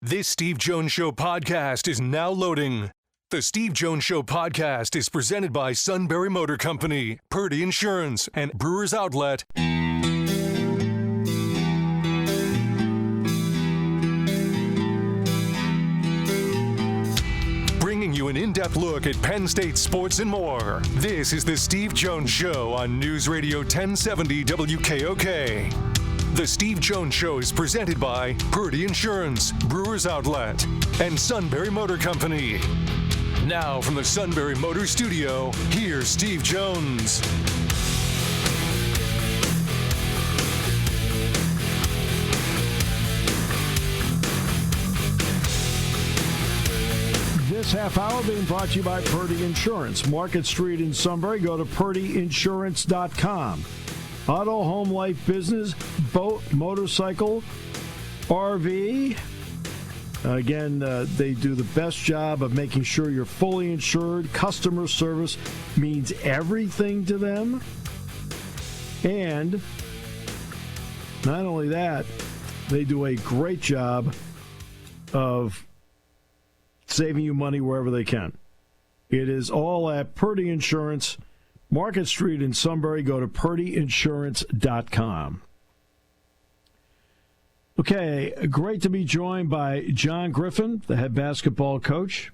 This Steve Jones Show podcast is now loading. The Steve Jones Show podcast is presented by Sunbury Motor Company, Purdy Insurance, and Brewers Outlet. Bringing you an in-depth look at Penn State sports and more. This is the Steve Jones Show on News Radio 1070 WKOK. The Steve Jones Show is presented by Purdy Insurance, Brewers Outlet, and Sunbury Motor Company. Now from the Sunbury Motor Studio, here's Steve Jones. This half hour being brought to you by Purdy Insurance. Market Street in Sunbury. Go to purdyinsurance.com. Auto, home, life, business, boat, motorcycle, RV. Again, they do the best job of making sure you're fully insured. Customer service means everything to them. And not only that, they do a great job of saving you money wherever they can. It is all at Purdy Insurance, Market Street in Sunbury. Go to purdyinsurance.com. Okay, great to be joined by John Griffin, the head basketball coach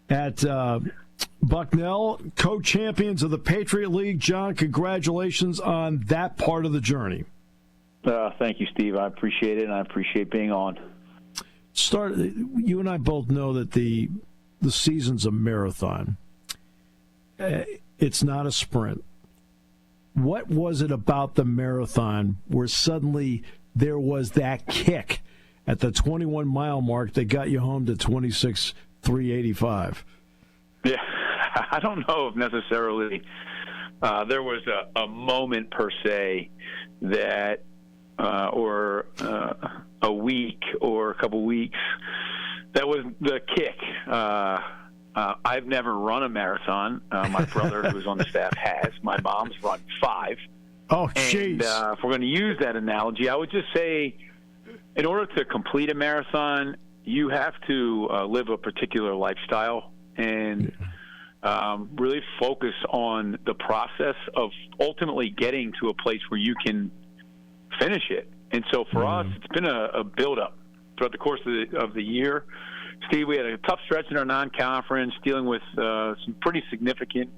at Bucknell, co-champions of the Patriot League. John, congratulations on that part of the journey. Thank you, Steve. I appreciate it, and I appreciate being on. You and I both know that the season's a marathon. It's not a sprint. What was it about the marathon where suddenly there was that kick at the 21-mile mark that got you home to 26,385? Yeah, I don't know if necessarily there was a moment per se that or a week or a couple weeks that was the kick. I've never run a marathon. My brother, who's on the staff, has. My mom's run 5. Oh, jeez. And if we're going to use that analogy, I would just say in order to complete a marathon, you have to live a particular lifestyle and really focus on the process of ultimately getting to a place where you can finish it. And so for us, it's been a build-up throughout the course of the year. Steve, we had a tough stretch in our non-conference, dealing with some pretty significant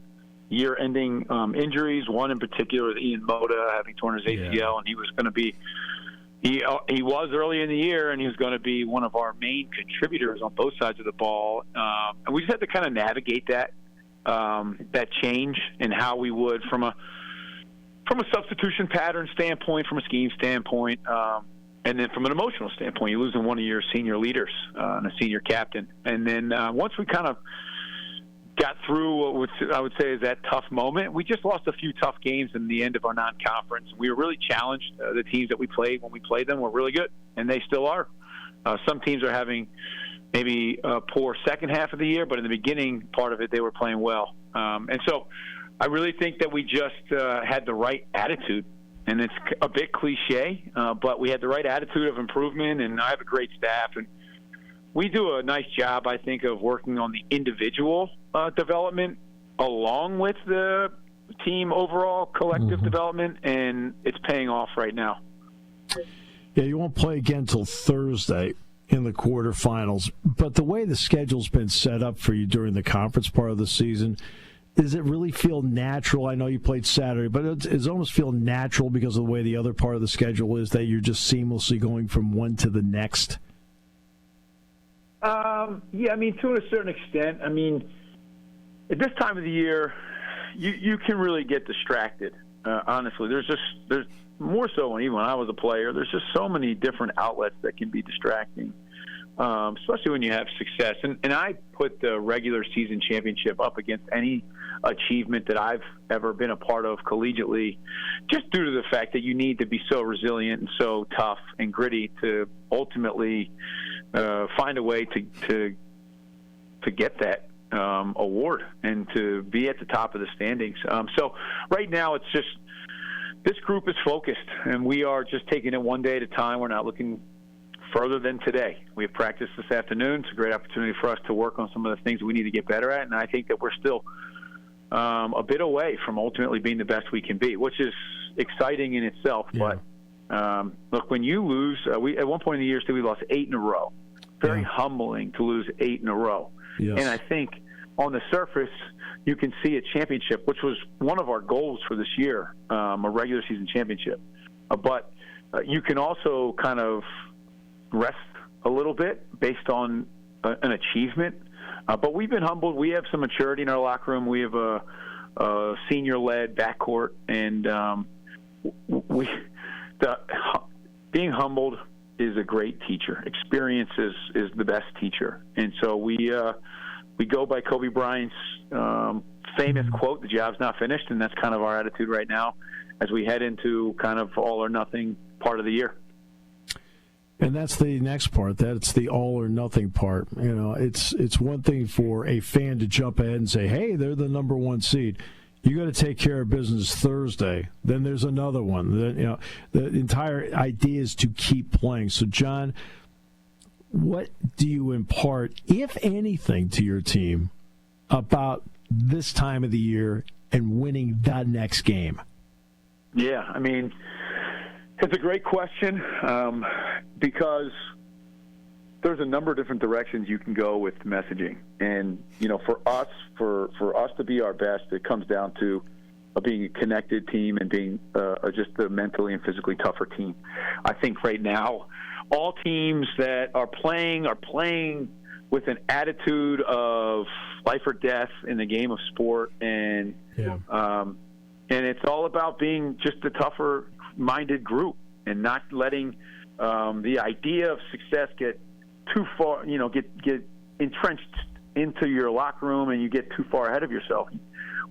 year-ending injuries. One in particular, Ian Moda, having torn his ACL, and he was going to be he was early in the year, and he was going to be one of our main contributors on both sides of the ball. And we just had to kind of navigate that change and how we would from a substitution pattern standpoint, from a scheme standpoint. And then from an emotional standpoint, you're losing one of your senior leaders and a senior captain. And then once we kind of got through what I would say is that tough moment, we just lost a few tough games in the end of our non-conference. We were really challenged. The teams that we played, when we played them, were really good, and they still are. Some teams are having maybe a poor second half of the year, but in the beginning part of it, they were playing well. And so I really think that we just had the right attitude. And it's a bit cliche, but we had the right attitude of improvement, and I have a great staff. And we do a nice job, I think, of working on the individual development along with the team overall collective development, and it's paying off right now. Yeah, you won't play again until Thursday in the quarterfinals. But the way the schedule's been set up for you during the conference part of the season, does it really feel natural? I know you played Saturday, but it almost feel natural because of the way the other part of the schedule is that you're just seamlessly going from one to the next? Yeah, I mean, to a certain extent. I mean, at this time of the year, you can really get distracted, honestly. There's more so when even when I was a player, there's just so many different outlets that can be distracting. Especially when you have success. And I put the regular season championship up against any achievement that I've ever been a part of collegiately, just due to the fact that you need to be so resilient and so tough and gritty to ultimately find a way to get that award and to be at the top of the standings. So right now it's just this group is focused, and we are just taking it one day at a time. We're not looking further than today. We have practiced this afternoon. It's a great opportunity for us to work on some of the things we need to get better at, and I think that we're still a bit away from ultimately being the best we can be, which is exciting in itself. Yeah. But look, when you lose, we at one point in the year, we lost 8 in a row. Very humbling to lose 8 in a row. Yes. And I think on the surface, you can see a championship, which was one of our goals for this year, a regular season championship. But you can also kind of rest a little bit based on an achievement. But we've been humbled. We have some maturity in our locker room. We have a senior-led backcourt, and being humbled is a great teacher. Experience is the best teacher. And so we go by Kobe Bryant's famous quote, "The job's not finished," and that's kind of our attitude right now as we head into kind of all or nothing part of the year. And that's the next part. That's the all or nothing part. You know, it's one thing for a fan to jump ahead and say, "Hey, they're the number 1 seed." You got to take care of business Thursday. Then there's another one. Then, you know, the entire idea is to keep playing. So, John, what do you impart, if anything, to your team about this time of the year and winning that next game? Yeah, I mean, it's a great question because there's a number of different directions you can go with messaging. And, you know, for us to be our best, it comes down to being a connected team and being just a mentally and physically tougher team. I think right now all teams that are playing with an attitude of life or death in the game of sport. And it's all about being just a tougher-minded group and not letting the idea of success get too far, you know, get entrenched into your locker room and you get too far ahead of yourself.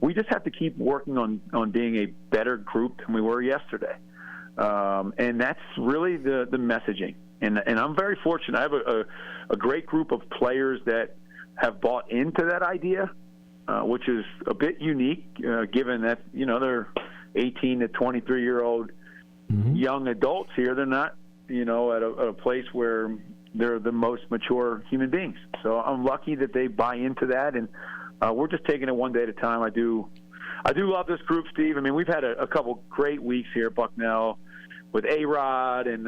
We just have to keep working on being a better group than we were yesterday. And that's really the messaging. And I'm very fortunate. I have a great group of players that have bought into that idea, which is a bit unique given that, you know, they're 18 to 23-year-old young adults here. They're not, you know, at a place where they're the most mature human beings. So I'm lucky that they buy into that, and we're just taking it one day at a time. I do love this group, Steve. I mean, we've had a couple great weeks here at Bucknell with A-Rod and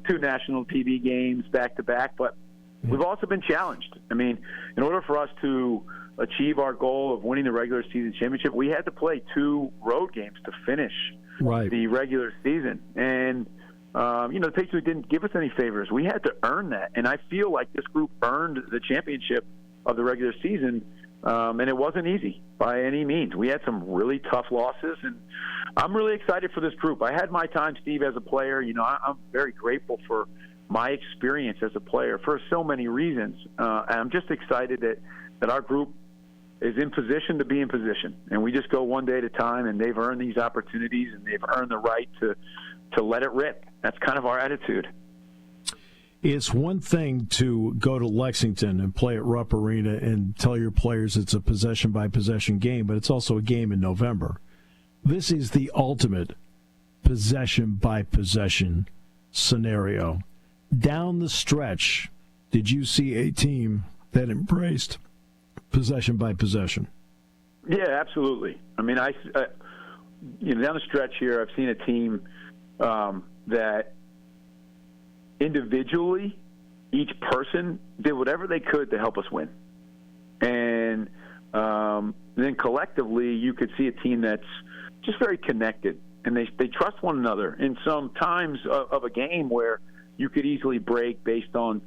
2 national TV games back-to-back, but we've also been challenged. I mean, in order for us to achieve our goal of winning the regular season championship, we had to play 2 road games to finish the regular season. And you know, the Patriots didn't give us any favors. We had to earn that. And I feel like this group earned the championship of the regular season, and it wasn't easy by any means. We had some really tough losses, and I'm really excited for this group. I had my time, Steve, as a player. You know, I'm very grateful for my experience as a player for so many reasons. And I'm just excited that our group is in position to be in position. And we just go one day at a time, and they've earned these opportunities, and they've earned the right to let it rip. That's kind of our attitude. It's one thing to go to Lexington and play at Rupp Arena and tell your players it's a possession-by-possession game, but it's also a game in November. This is the ultimate possession-by-possession scenario. Down the stretch, did you see a team that embraced possession-by-possession? Yeah, absolutely. I mean, you know, down the stretch here, I've seen a team that individually, each person did whatever they could to help us win. And then collectively, you could see a team that's just very connected, and they trust one another in some times of a game where you could easily break based on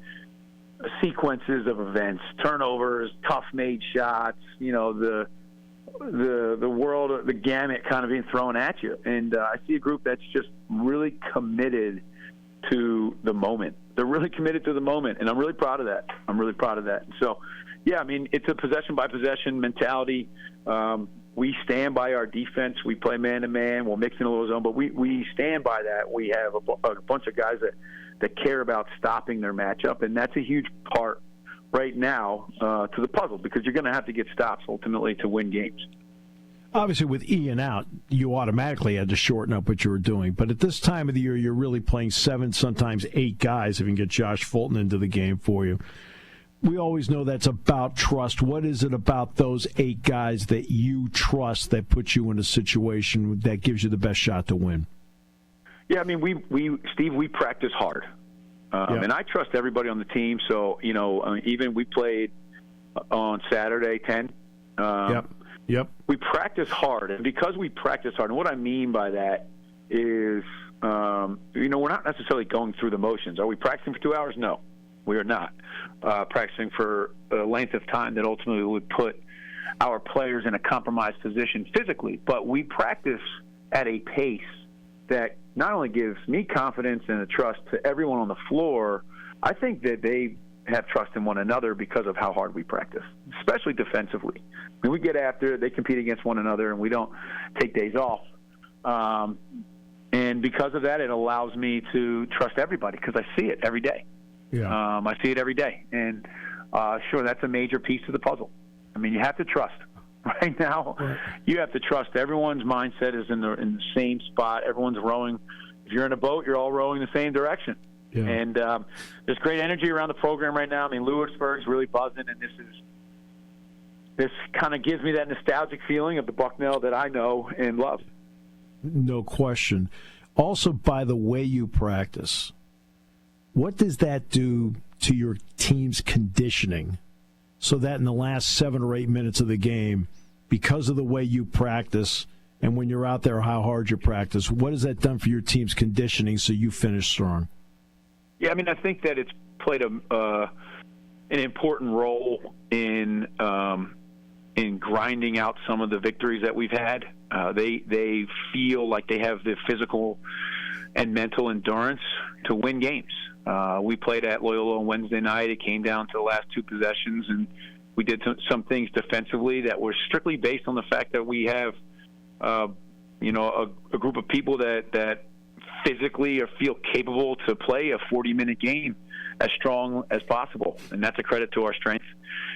sequences of events, turnovers, tough-made shots, you know, the world, the gamut kind of being thrown at you. And I see a group that's just really committed to the moment. They're really committed to the moment, and I'm really proud of that. So, yeah, I mean, it's a possession-by-possession mentality. We stand by our defense. We play man-to-man. We'll mix in a little zone, but we stand by that. We have a bunch of guys that care about stopping their matchup, and that's a huge part right now to the puzzle, because you're going to have to get stops ultimately to win games. Obviously, with Ian out, you automatically had to shorten up what you were doing. But at this time of the year, you're really playing 7, sometimes 8 guys if you can get Josh Fulton into the game for you. We always know that's about trust. What is it about those 8 guys that you trust that puts you in a situation that gives you the best shot to win? Yeah, I mean, Steve, we practice hard. And I trust everybody on the team. So, even we played on Saturday, 10. Yep. We practice hard, and because we practice hard, and what I mean by that is, we're not necessarily going through the motions. Are we practicing for 2 hours? No, we are not. Practicing for a length of time that ultimately would put our players in a compromised position physically. But we practice at a pace that not only gives me confidence and a trust to everyone on the floor, I think that they have trust in one another because of how hard we practice, especially defensively. When we get after it, they compete against one another, and we don't take days off. And because of that, it allows me to trust everybody because I see it every day. Yeah. I see it every day. And, sure, that's a major piece of the puzzle. I mean, you have to trust. Right now, you have to trust everyone's mindset is in the same spot. Everyone's rowing. If you're in a boat, you're all rowing the same direction. Yeah. And there's great energy around the program right now. I mean, Lewisburg's really buzzing, and this kind of gives me that nostalgic feeling of the Bucknell that I know and love. No question. Also, by the way you practice, what does that do to your team's conditioning so that in the last 7 or 8 minutes of the game, because of the way you practice and when you're out there how hard you practice, what has that done for your team's conditioning so you finish strong? Yeah, I mean, I think that it's played an important role in grinding out some of the victories that we've had. They feel like they have the physical and mental endurance to win games. We played at Loyola on Wednesday night. It came down to the last 2 possessions, and we did some things defensively that were strictly based on the fact that we have, a group of people that physically or feel capable to play a 40-minute game as strong as possible. And that's a credit to our strength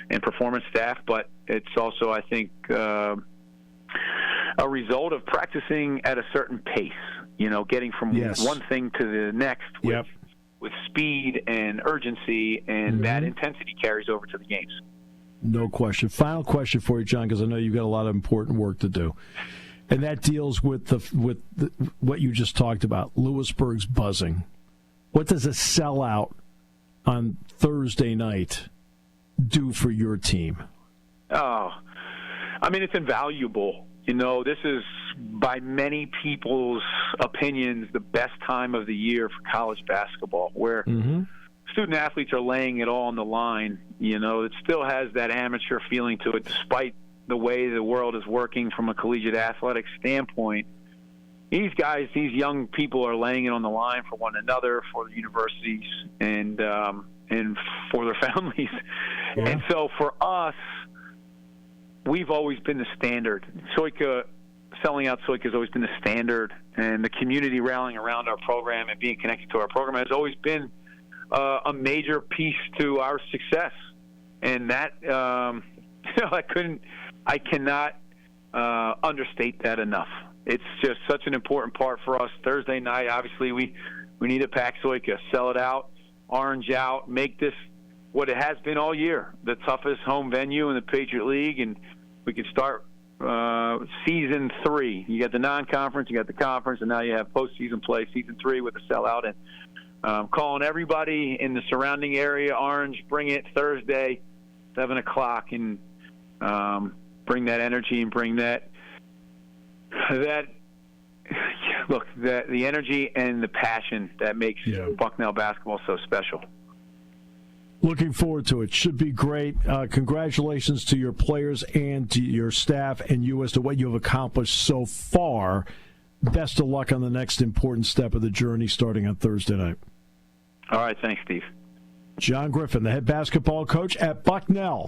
and performance staff, but it's also, I think, a result of practicing at a certain pace, getting from one thing to the next with speed and urgency, and that intensity carries over to the games. No question. Final question for you, John, because I know you've got a lot of important work to do. And that deals with what you just talked about, Lewisburg's buzzing. What does a sellout on Thursday night do for your team? Oh, I mean, it's invaluable. This is, by many people's opinions, the best time of the year for college basketball, where student athletes are laying it all on the line. It still has that amateur feeling to it, despite the way the world is working from a collegiate athletic standpoint. These guys, these young people are laying it on the line for one another, for the universities, and for their families. Yeah. And so for us, we've always been the standard. Selling out Soika has always been the standard, and the community rallying around our program and being connected to our program has always been a major piece to our success. And that, I cannot understate that enough. It's just such an important part for us. Thursday night, obviously, we need to pack Soika, sell it out, orange out, make this what it has been all year, the toughest home venue in the Patriot League, and we can start season 3. You got the non-conference, you got the conference, and now you have postseason play, season 3 with the sellout. And calling everybody in the surrounding area orange, bring it Thursday, 7 o'clock, and bring that energy and bring the energy and the passion that makes Bucknell basketball so special. Looking forward to it. Should be great. Congratulations to your players and to your staff and you as to what you have accomplished so far. Best of luck on the next important step of the journey starting on Thursday night. All right. Thanks, Steve. John Griffin, the head basketball coach at Bucknell.